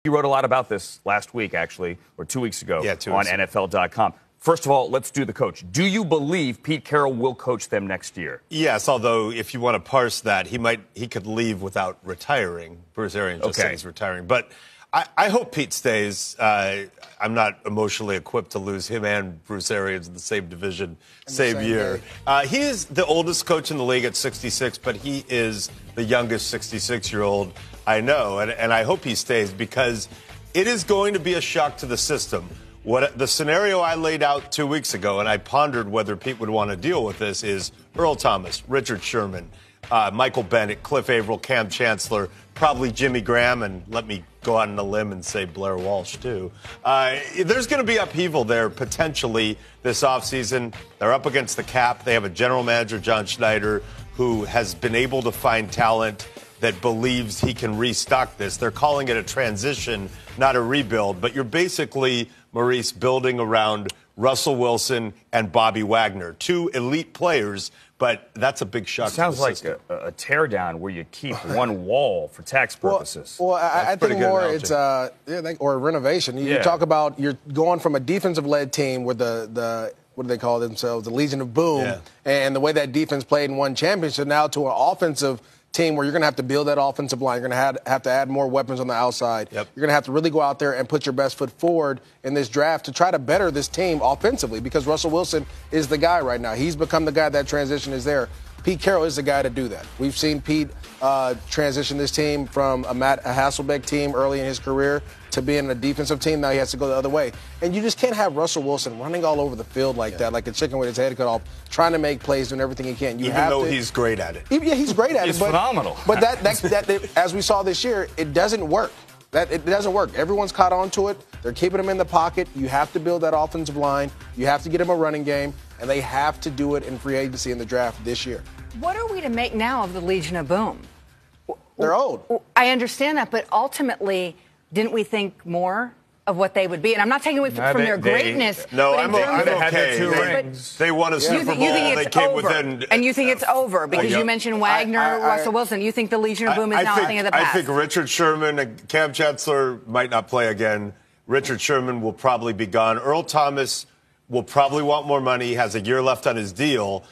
You wrote a lot about this last week, actually, or 2 weeks ago on NFL.com. First of all, let's do the coach. Do you believe Pete Carroll will coach them next year? Yes, although if you want to parse that, he could leave without retiring. Bruce Arians just said he's retiring. But I hope Pete stays. I'm not emotionally equipped to lose him and Bruce Arians in the same division, same year. He is the oldest coach in the league at 66, but he is the youngest 66-year-old I know. And I hope he stays because it is going to be a shock to the system. What the scenario I laid out 2 weeks ago, and I pondered whether Pete would want to deal with this, is Earl Thomas, Richard Sherman, Michael Bennett, Cliff Averill, Cam Chancellor, probably Jimmy Graham, and let me go out on a limb and say Blair Walsh, too. There's going to be upheaval there potentially this offseason. They're up against the cap. They have a general manager, John Schneider, who has been able to find talent that believes he can restock this. They're calling it a transition, not a rebuild. But you're basically, Maurice, building around Russell Wilson and Bobby Wagner, two elite players, but that's a big shock. It sounds like a teardown where you keep one wall for tax purposes. Well, I think more it's or renovation. You talk about you're going from a defensive-led team with the what do they call themselves, the Legion of Boom, and the way that defense played and won championship, now to an offensive team where you're going to have to build that offensive line. You're going to have to add more weapons on the outside. You're going to have to really go out there and put your best foot forward in this draft to try to better this team offensively because Russell Wilson is the guy right now. He's become the guy. That transition is there. Pete Carroll is the guy to do that. We've seen Pete transition this team from a Matt Hasselbeck team early in his career to being a defensive team. Now he has to go the other way. And you just can't have Russell Wilson running all over the field like that, like a chicken with his head cut off, trying to make plays, doing everything he can. Even though he's great at it. Yeah, he's great at it. He's phenomenal. But that, as we saw this year, it doesn't work. It doesn't work. Everyone's caught on to it. They're keeping him in the pocket. You have to build that offensive line. You have to get him a running game. And they have to do it in free agency in the draft this year. What are we to make now of the Legion of Boom? They're old. I understand that, but ultimately, didn't we think more of what they would be? And I'm not taking away from their greatness. No, I'm okay. They won a Super Bowl. They came within. And you think it's over because you mentioned Wagner, Russell Wilson. You think the Legion of Boom is now a thing of the past? I think Richard Sherman and Cam Chancellor might not play again. Richard Sherman will probably be gone. Earl Thomas will probably want more money. He has a year left on his deal.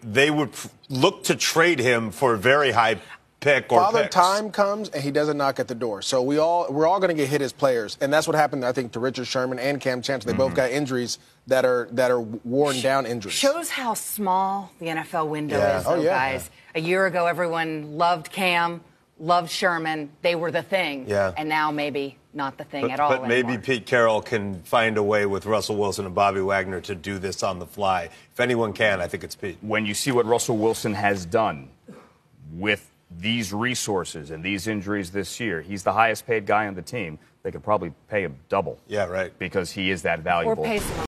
They would look to trade him for a very high pick or Father Time comes and he doesn't knock at the door. So we're all going to get hit as players, and that's what happened, I think, to Richard Sherman and Cam Chancellor. They both got injuries that are worn down injuries. Shows how small the NFL window is, though, guys. A year ago, everyone loved Cam, loved Sherman. They were the thing, and now maybe not the thing at all. But maybe Pete Carroll can find a way with Russell Wilson and Bobby Wagner to do this on the fly. If anyone can, I think it's Pete. When you see what Russell Wilson has done with these resources and these injuries this year, he's the highest paid guy on the team. They could probably pay him double. Yeah, right. Because he is that valuable. Or pay some